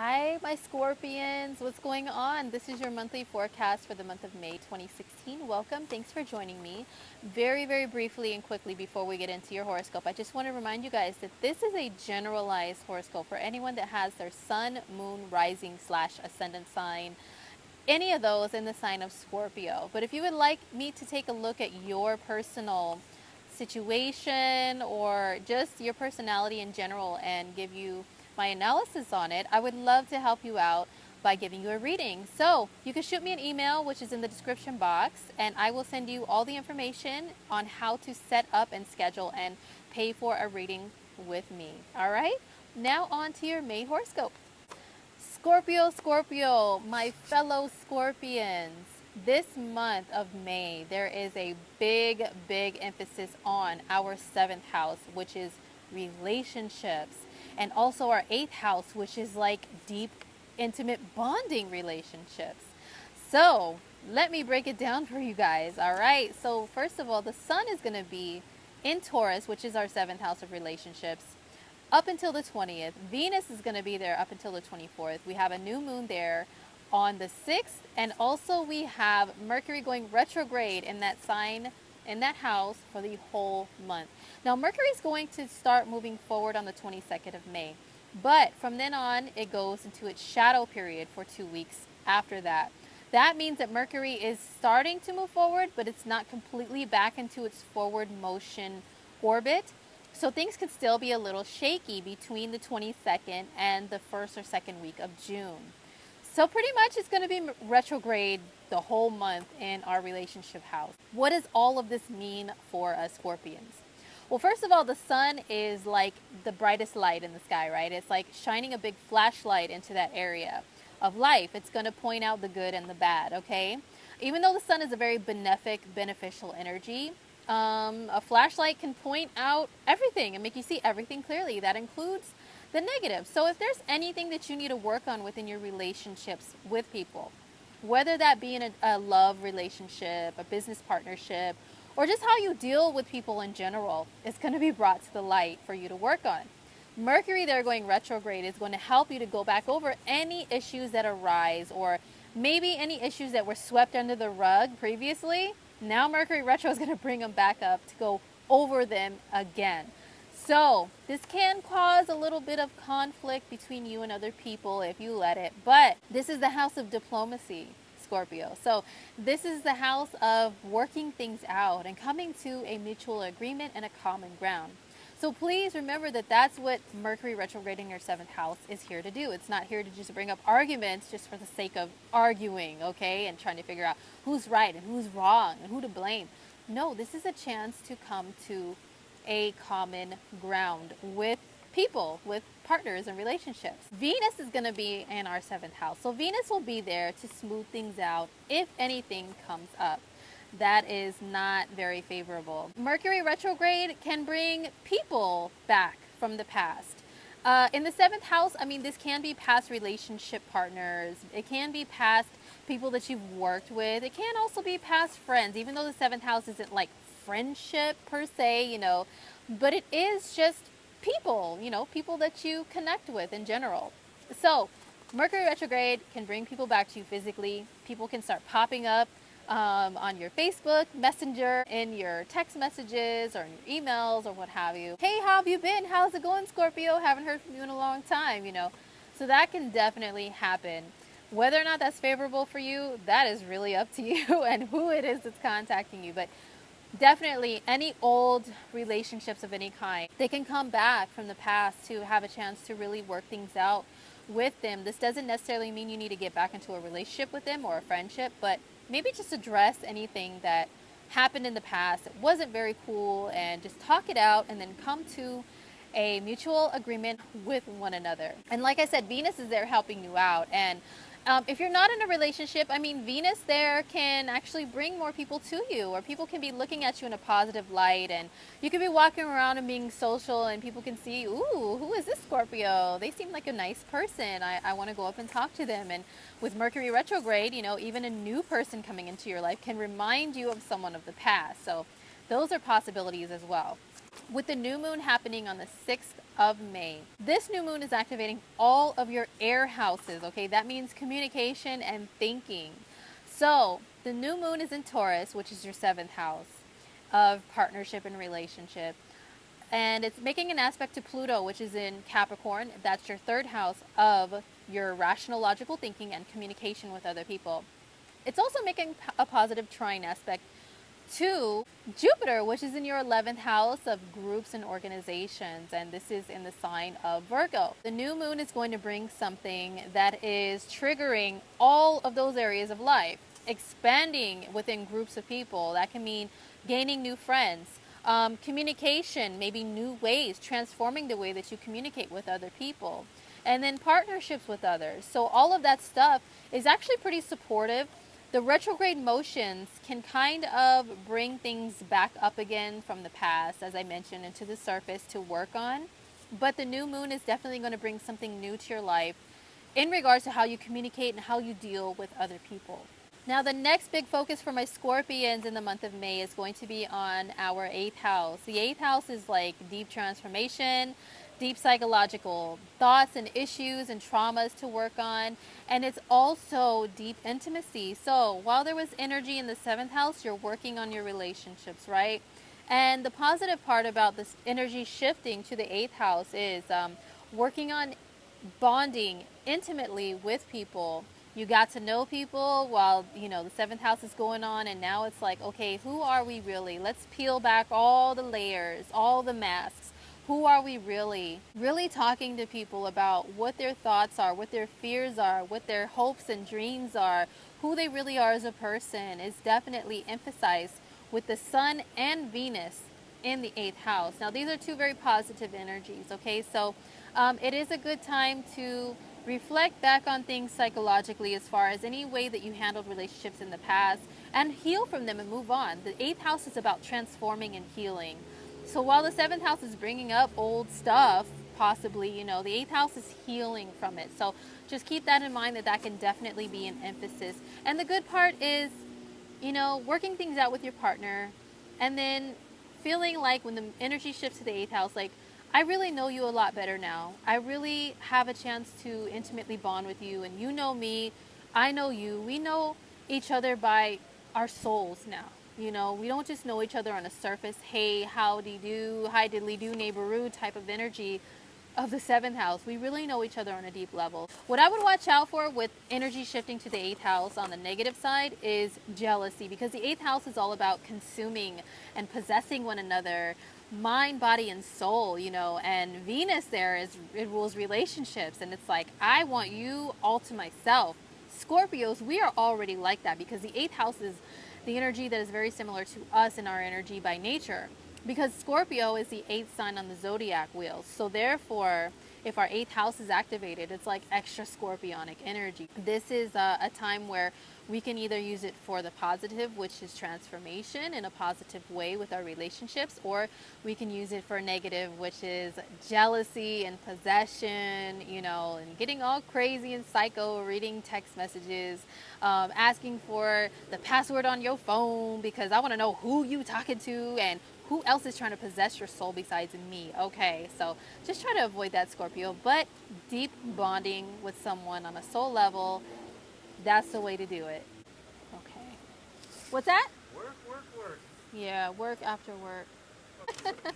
Hi, my Scorpions. What's going on? This is your monthly forecast for the month of May 2016. Welcome. Thanks for joining me. Very briefly and quickly before we get into your horoscope, I just want to remind you guys that this is a generalized horoscope for anyone that has their sun, moon, rising / ascendant sign, any of those in the sign of Scorpio. But if you would like me to take a look at your personal situation or just your personality in general and give you my analysis on it, I would love to help you out by giving you a reading. So you can shoot me an email, which is in the description box, and I will send you all the information on how to set up and schedule and pay for a reading with me. All right, now on to your May horoscope. Scorpio, my fellow Scorpions. This month of May, there is a big emphasis on our 7th house, which is relationships, and also our 8th house, which is like deep, intimate bonding relationships. So let me break it down for you guys. All right. So first of all, the sun is going to be in Taurus, which is our 7th house of relationships, up until the 20th. Venus is going to be there up until the 24th. We have a new moon there on the 6th, and also we have Mercury going retrograde in that sign, in that house, for the whole month. Now Mercury is going to start moving forward on the 22nd of May, but from then on it goes into its shadow period for 2 weeks after that. That means that Mercury is starting to move forward, but it's not completely back into its forward motion orbit. So things could still be a little shaky between the 22nd and the 1st or 2nd week of June. So pretty much it's going to be retrograde the whole month in our relationship house. What does all of this mean for us Scorpions? Well, first of all, the sun is like the brightest light in the sky, right? It's like shining a big flashlight into that area of life. It's going to point out the good and the bad, okay? Even though the sun is a very beneficial energy, a flashlight can point out everything and make you see everything clearly. That includes the negative. So if there's anything that you need to work on within your relationships with people, whether that be in a love relationship, a business partnership, or just how you deal with people in general, it's going to be brought to the light for you to work on. Mercury there going retrograde is going to help you to go back over any issues that arise, or maybe any issues that were swept under the rug previously. Now Mercury retro is going to bring them back up to go over them again. So this can cause a little bit of conflict between you and other people if you let it, but this is the house of diplomacy, Scorpio. So this is the house of working things out and coming to a mutual agreement and a common ground. So please remember that that's what Mercury retrograding your 7th house is here to do. It's not here to just bring up arguments just for the sake of arguing, okay, and trying to figure out who's right and who's wrong and who to blame. No, this is a chance to come to a common ground with people, with partners and relationships. Venus is going to be in our 7th house. So Venus will be there to smooth things out if anything comes up that is not very favorable. Mercury retrograde can bring people back from the past. In the 7th house, I mean, this can be past relationship partners. It can be past people that you've worked with. It can also be past friends, even though the 7th house isn't like friendship per se, you know, but it is just people, you know, people that you connect with in general. So Mercury retrograde can bring people back to you physically. People can start popping up on your Facebook Messenger, in your text messages or in your emails or what have you. Hey, how have you been? How's it going, Scorpio? Haven't heard from you in a long time, you know. So that can definitely happen. Whether or not that's favorable for you, that is really up to you and who it is that's contacting you. But definitely any old relationships of any kind, they can come back from the past to have a chance to really work things out with them. This doesn't necessarily mean you need to get back into a relationship with them or a friendship, but maybe just address anything that happened in the past that wasn't very cool and just talk it out and then come to a mutual agreement with one another. And like I said, Venus is there helping you out. And if you're not in a relationship, I mean, Venus there can actually bring more people to you, or people can be looking at you in a positive light, and you can be walking around and being social, and people can see, ooh, who is this Scorpio? They seem like a nice person. I want to go up and talk to them. And with Mercury retrograde, you know, even a new person coming into your life can remind you of someone of the past. So those are possibilities as well. With the new moon happening on the 6th of May. This new moon is activating all of your air houses, okay? That means communication and thinking. So the new moon is in Taurus, which is your 7th house of partnership and relationship. And it's making an aspect to Pluto, which is in Capricorn. That's your 3rd house of your rational, logical thinking and communication with other people. It's also making a positive trine aspect to Jupiter, which is in your 11th house of groups and organizations, and this is in the sign of Virgo. The new moon is going to bring something that is triggering all of those areas of life, expanding within groups of people. That can mean gaining new friends, communication, maybe new ways, transforming the way that you communicate with other people, and then partnerships with others. So all of that stuff is actually pretty supportive. The retrograde motions can kind of bring things back up again from the past, as I mentioned, into the surface to work on. But the new moon is definitely going to bring something new to your life in regards to how you communicate and how you deal with other people. Now, the next big focus for my Scorpions in the month of May is going to be on our 8th house. The 8th house is like deep transformation, deep psychological thoughts and issues and traumas to work on, and it's also deep intimacy. So while there was energy in the 7th house, you're working on your relationships, right? And the positive part about this energy shifting to the 8th house is working on bonding intimately with people. You got to know people while, the 7th house is going on, and now it's like, okay, who are we really? Let's peel back all the layers, all the masks. Who are we really? Really talking to people about what their thoughts are, what their fears are, what their hopes and dreams are, who they really are as a person is definitely emphasized with the Sun and Venus in the 8th house. Now, these are two very positive energies, okay? So it is a good time to reflect back on things psychologically as far as any way that you handled relationships in the past and heal from them and move on. The 8th house is about transforming and healing. So while the 7th house is bringing up old stuff, possibly, the 8th house is healing from it. So just keep that in mind, that can definitely be an emphasis. And the good part is, working things out with your partner and then feeling like when the energy shifts to the 8th house, like, I really know you a lot better now. I really have a chance to intimately bond with you, and you know me, I know you. We know each other by our souls now. We don't just know each other on a surface, hey, howdy do, hi diddly do, neighborhood type of energy of the 7th house. We really know each other on a deep level. What I would watch out for with energy shifting to the 8th house on the negative side is jealousy, because the 8th house is all about consuming and possessing one another, mind, body, and soul, and Venus it rules relationships, and it's like, I want you all to myself. Scorpios, we are already like that, because the 8th house is the energy that is very similar to us in our energy by nature, because Scorpio is the 8th sign on the zodiac wheel. So therefore, if our 8th house is activated, it's like extra scorpionic energy. This is a time where we can either use it for the positive, which is transformation in a positive way with our relationships, or we can use it for negative, which is jealousy and possession, and getting all crazy and psycho, reading text messages, asking for the password on your phone because I want to know who you talking to and who else is trying to possess your soul besides me. Okay, so just try to avoid that, Scorpio. But deep bonding with someone on a soul level, that's the way to do it. Okay. What's that? Work. Yeah, work after work. Take care.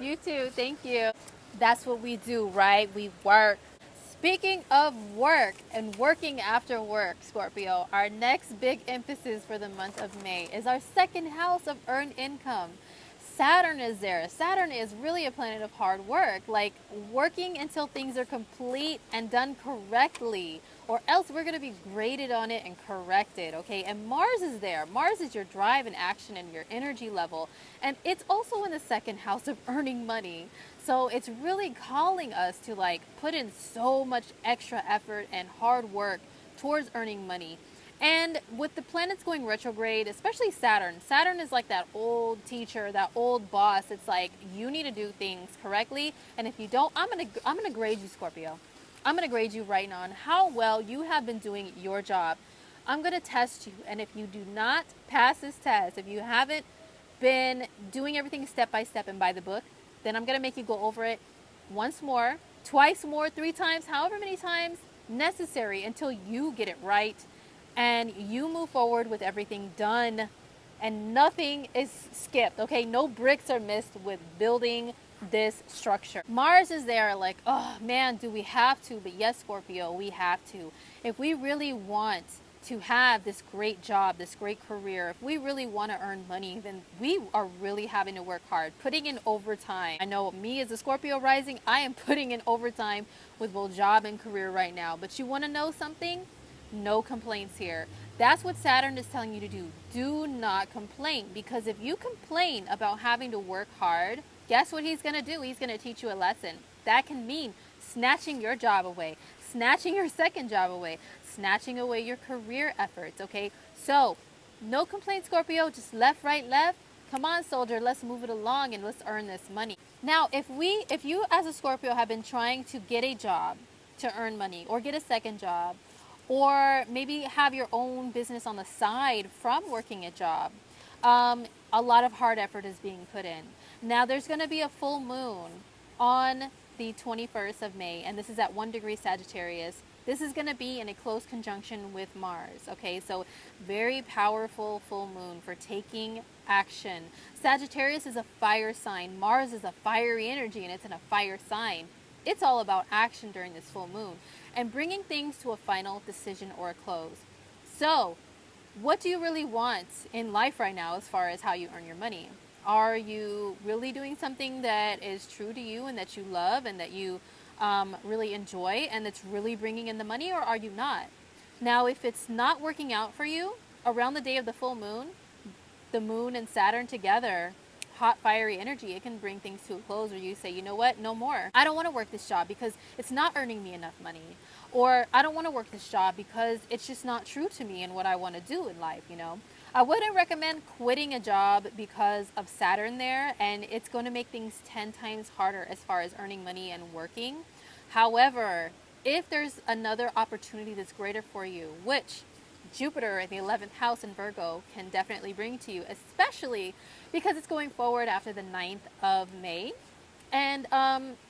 You too. Thank you. That's what we do, right? We work. Speaking of work and working after work, Scorpio, our next big emphasis for the month of May is our 2nd house of earned income. Saturn is there. Saturn is really a planet of hard work, like working until things are complete and done correctly, or else we're going to be graded on it and corrected, okay? And Mars is there. Mars is your drive and action and your energy level, and it's also in the 2nd house of earning money. So it's really calling us to like put in so much extra effort and hard work towards earning money. And with the planets going retrograde, especially Saturn is like that old teacher, that old boss. It's like, you need to do things correctly. And if you don't, I'm gonna grade you, Scorpio. I'm gonna grade you right now on how well you have been doing your job. I'm gonna test you. And if you do not pass this test, if you haven't been doing everything step by step and by the book, then I'm gonna make you go over it once more, twice more, 3 times, however many times necessary until you get it right and you move forward with everything done and nothing is skipped, okay? No bricks are missed with building this structure. Mars is there like, oh man, do we have to? But yes, Scorpio, we have to. If we really want to have this great job, this great career, if we really want to earn money, then we are really having to work hard, putting in overtime. I know me as a Scorpio rising, I am putting in overtime with both job and career right now. But you want to know something? No complaints here. That's what Saturn is telling you to do. Do not complain, because if you complain about having to work hard, guess what he's going to do? He's going to teach you a lesson. That can mean snatching your job away, snatching your second job away, snatching away your career efforts, okay? So, no complaints, Scorpio, just left, right, left. Come on, soldier, let's move it along and let's earn this money. Now, if you as a Scorpio have been trying to get a job to earn money or get a second job, or maybe have your own business on the side from working a job, a lot of hard effort is being put in. Now, there's going to be a full moon on the 21st of May, and this is at 1 degree Sagittarius. This is going to be in a close conjunction with Mars, okay? So very powerful full moon for taking action. Sagittarius is a fire sign. Mars is a fiery energy, and it's in a fire sign. It's all about action during this full moon and bringing things to a final decision or a close. So, what do you really want in life right now as far as how you earn your money? Are you really doing something that is true to you and that you love and that you really enjoy and that's really bringing in the money, or are you not? Now, if it's not working out for you, around the day of the full moon, the moon and Saturn together, hot fiery energy, it can bring things to a close where you say, you know what, no more. I don't want to work this job because it's not earning me enough money. Or I don't want to work this job because it's just not true to me and what I want to do in life, you know. I wouldn't recommend quitting a job because of Saturn there, and it's going to make things 10 times harder as far as earning money and working. However, if there's another opportunity that's greater for you, which Jupiter in the 11th house in Virgo can definitely bring to you, especially because it's going forward after the 9th of May. And,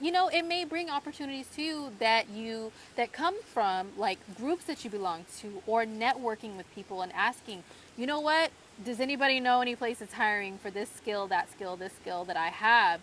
you know, it may bring opportunities to you that come from like groups that you belong to, or networking with people and asking, you know what, does anybody know any place that's hiring for this skill, that skill, this skill that I have?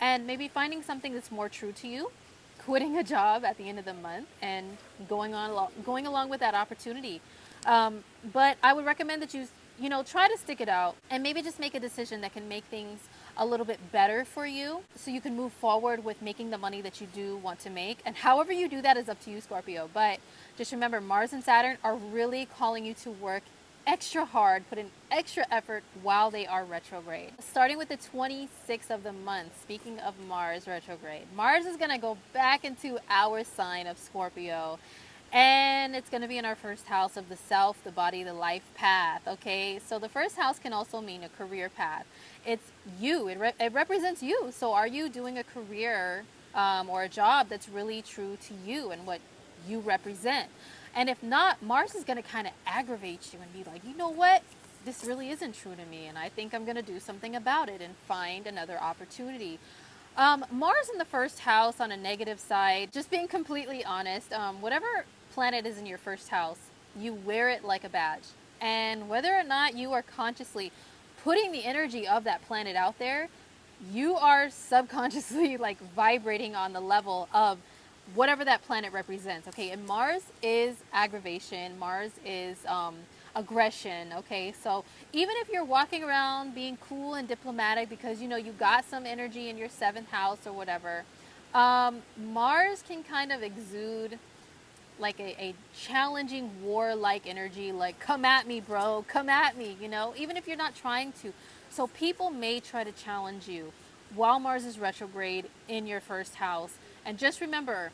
And maybe finding something that's more true to you, quitting a job at the end of the month and going along with that opportunity. But I would recommend that you know, try to stick it out and maybe just make a decision that can make things a little bit better for you so you can move forward with making the money that you do want to make. And however you do that is up to you, Scorpio. But just remember, Mars and Saturn are really calling you to work extra hard, put in extra effort while they are retrograde. Starting with the 26th of the month, speaking of Mars retrograde, Mars is going to go back into our sign of Scorpio. And it's going to be in our first house of the self, the body, the life path, okay? So the first house can also mean a career path. It's you. It represents you. So are you doing a career or a job that's really true to you and what you represent? And if not, Mars is going to kind of aggravate you and be like, you know what? This really isn't true to me, and I think I'm going to do something about it and find another opportunity. Mars in the first house on a negative side, just being completely honest, whatever planet is in your first house, you wear it like a badge. And whether or not you are consciously putting the energy of that planet out there, you are subconsciously like vibrating on the level of whatever that planet represents, okay? And Mars is aggravation, Mars is aggression, okay? So even if you're walking around being cool and diplomatic because, you know, you got some energy in your 7th house or whatever, Mars can kind of exude like a challenging war-like energy, like, come at me, bro, come at me, you know, even if you're not trying to. So people may try to challenge you while Mars is retrograde in your first house. And just remember,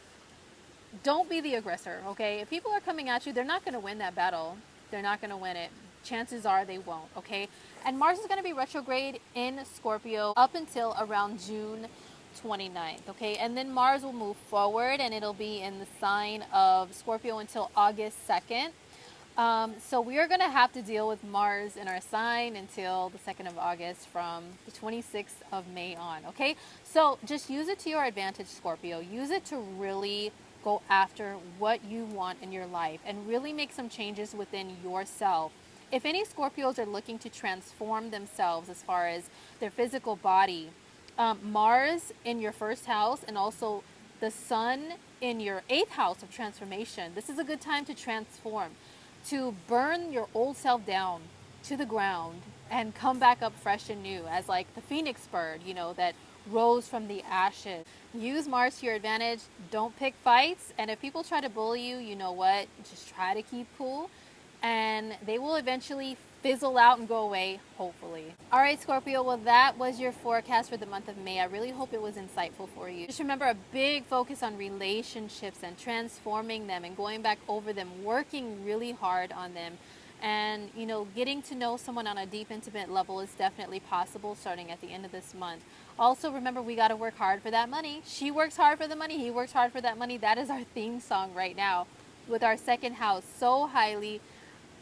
don't be the aggressor, okay? If people are coming at you, they're not going to win that battle. They're not going to win it. Chances are they won't, okay? And Mars is going to be retrograde in Scorpio up until around June 29th, okay? And then Mars will move forward and it'll be in the sign of Scorpio until August 2nd. So we are going to have to deal with Mars in our sign until the 2nd of August from the 26th of May on, okay? So just use it to your advantage, Scorpio. Use it to really go after what you want in your life and really make some changes within yourself. If any Scorpios are looking to transform themselves as far as their physical body, Mars in your first house and also the sun in your 8th house of transformation. This is a good time to transform, to burn your old self down to the ground and come back up fresh and new as like the phoenix bird, you know, that rose from the ashes. Use Mars to your advantage. Don't pick fights. And if people try to bully you, you know what? Just try to keep cool and they will eventually fizzle out and go away, hopefully. All right, Scorpio, well, that was your forecast for the month of May. I really hope it was insightful for you. Just remember a big focus on relationships and transforming them and going back over them, working really hard on them. And, you know, getting to know someone on a deep, intimate level is definitely possible starting at the end of this month. Also, remember, we got to work hard for that money. She works hard for the money. He works hard for that money. That is our theme song right now with our 2nd house so highly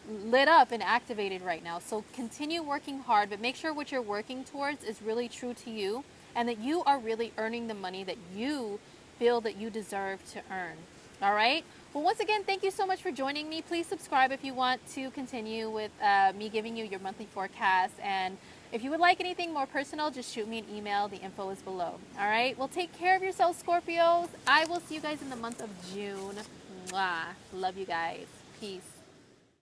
lit up and activated right now. So continue working hard, but make sure what you're working towards is really true to you and that you are really earning the money that you feel that you deserve to earn. All right. Well, once again, thank you so much for joining me. Please subscribe if you want to continue with me giving you your monthly forecast. And if you would like anything more personal, just shoot me an email. The info is below. All right. Well, take care of yourselves, Scorpios. I will see you guys in the month of June. Mwah. Love you guys. Peace.